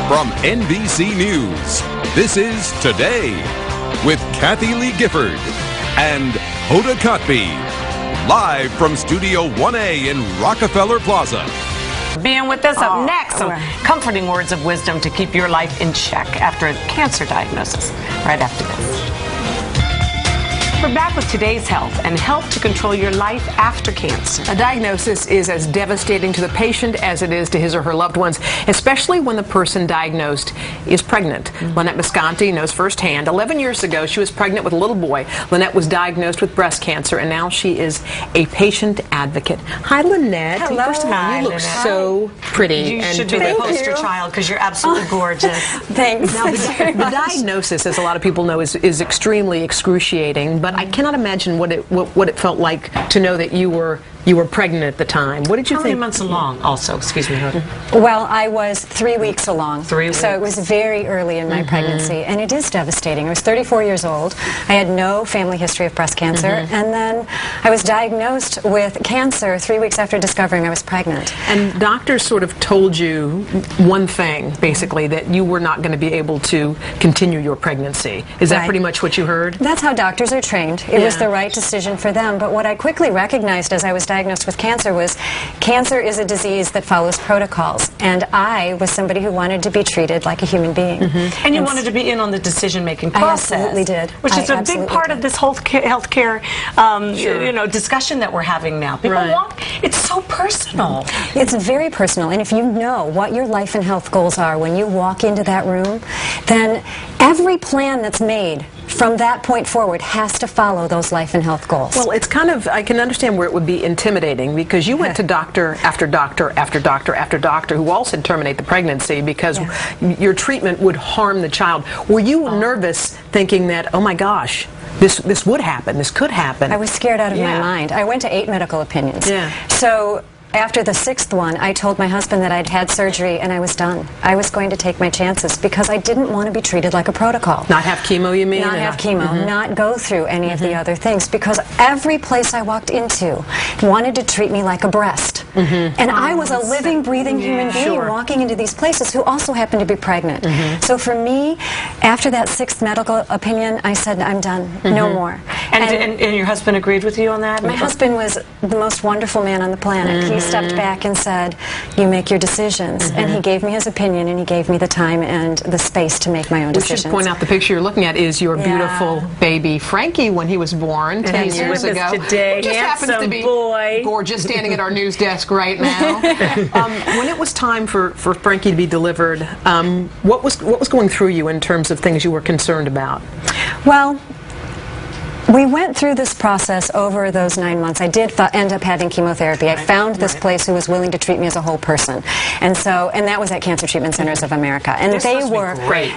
From NBC News, this is Today with Kathy Lee Gifford and Hoda Kotb, live from Studio 1A in Rockefeller Plaza. Being with us up next, some comforting words of wisdom to keep your life in check after a cancer diagnosis. Right after this. We're back with Today's Health and help to control your life after cancer. A diagnosis is as devastating to the patient as it is to his or her loved ones, especially when the person diagnosed is pregnant. Lynette Visconti knows firsthand. 11 years ago, she was pregnant with a little boy. Lynette was diagnosed with breast cancer, and now she is a patient advocate. Hi, Lynette. Hello. First of all, you look so pretty. You should be the poster child because you're absolutely gorgeous. Thanks. Now, the diagnosis, as a lot of people know, is extremely excruciating, but I cannot imagine what it felt like to know that you were pregnant at the time. What did you think? How many months along also? Excuse me, Hoda. Well, I was 3 weeks along. 3 weeks. So it was very early in my pregnancy, and it is devastating. I was 34 years old. I had no family history of breast cancer, and then I was diagnosed with cancer 3 weeks after discovering I was pregnant. And doctors sort of told you one thing, basically, that you were not going to be able to continue your pregnancy. Is that pretty much what you heard? That's how doctors are trained. It was the right decision for them. But what I quickly recognized as I was diagnosed with cancer was cancer is a disease that follows protocols, and I was somebody who wanted to be treated like a human being. And you wanted to be in on the decision-making process. I absolutely did. Which is a big part of this whole healthcare discussion that we're having now. People want, it's so personal. It's very personal, and if you know what your life and health goals are when you walk into that room, then every plan that's made from that point forward has to follow those life and health goals. Well, it's kind of, I can understand where it would be intimidating, because you went to doctor after doctor after doctor after doctor who all said terminate the pregnancy because your treatment would harm the child. Were you nervous thinking that, oh my gosh, this would happen, this could happen? I was scared out of my mind. I went to 8 medical opinions. So after the 6th one, I told my husband that I'd had surgery and I was done. I was going to take my chances because I didn't want to be treated like a protocol. Not have chemo, you mean? Not have chemo, not go through any of the other things, because every place I walked into wanted to treat me like a breast. And I was a living, breathing human being walking into these places who also happened to be pregnant. So for me, after that 6th medical opinion, I said, I'm done, no more. And your husband agreed with you on that? My husband was the most wonderful man on the planet. He stepped back and said, you make your decisions. And he gave me his opinion, and he gave me the time and the space to make my own decisions. We should point out the picture you're looking at is your beautiful baby Frankie when he was born 10 years ago. Today. Just happens to be gorgeous, standing at our news desk right now. When it was time for Frankie to be delivered, what was going through you in terms of things you were concerned about? Well, we went through this process over those 9 months. I did end up having chemotherapy. I found this place who was willing to treat me as a whole person, and that was at Cancer Treatment Centers of America. And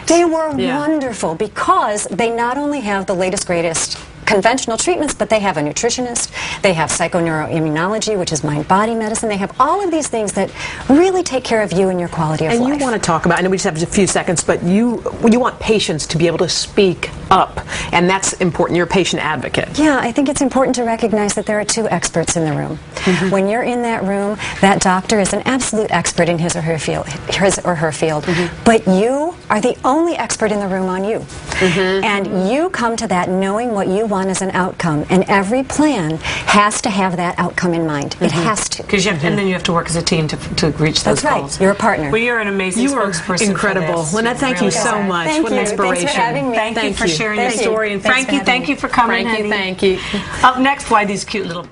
they were wonderful, because they not only have the latest, greatest conventional treatments, but they have a nutritionist, they have psychoneuroimmunology, which is mind-body medicine. They have all of these things that really take care of you and your quality of life. And you want to talk about, I know we just have a few seconds, but you want patients to be able to speak up, and that's important. You're a patient advocate. Yeah, I think it's important to recognize that there are 2 experts in the room. When you're in that room, that doctor is an absolute expert in his or her field, but you are the only expert in the room on you. And you come to that knowing what you want as an outcome, and every plan has to have that outcome in mind. It has to. And then you have to work as a team to reach those goals. You're a partner. Well, you're an amazing spokesperson. Incredible. Lynette, thank you so much. Thank what an inspiration. Thanks for having me. Thank you for sharing your story. And Frankie, thank you for coming. Frankie, thank you. Up next, why these cute little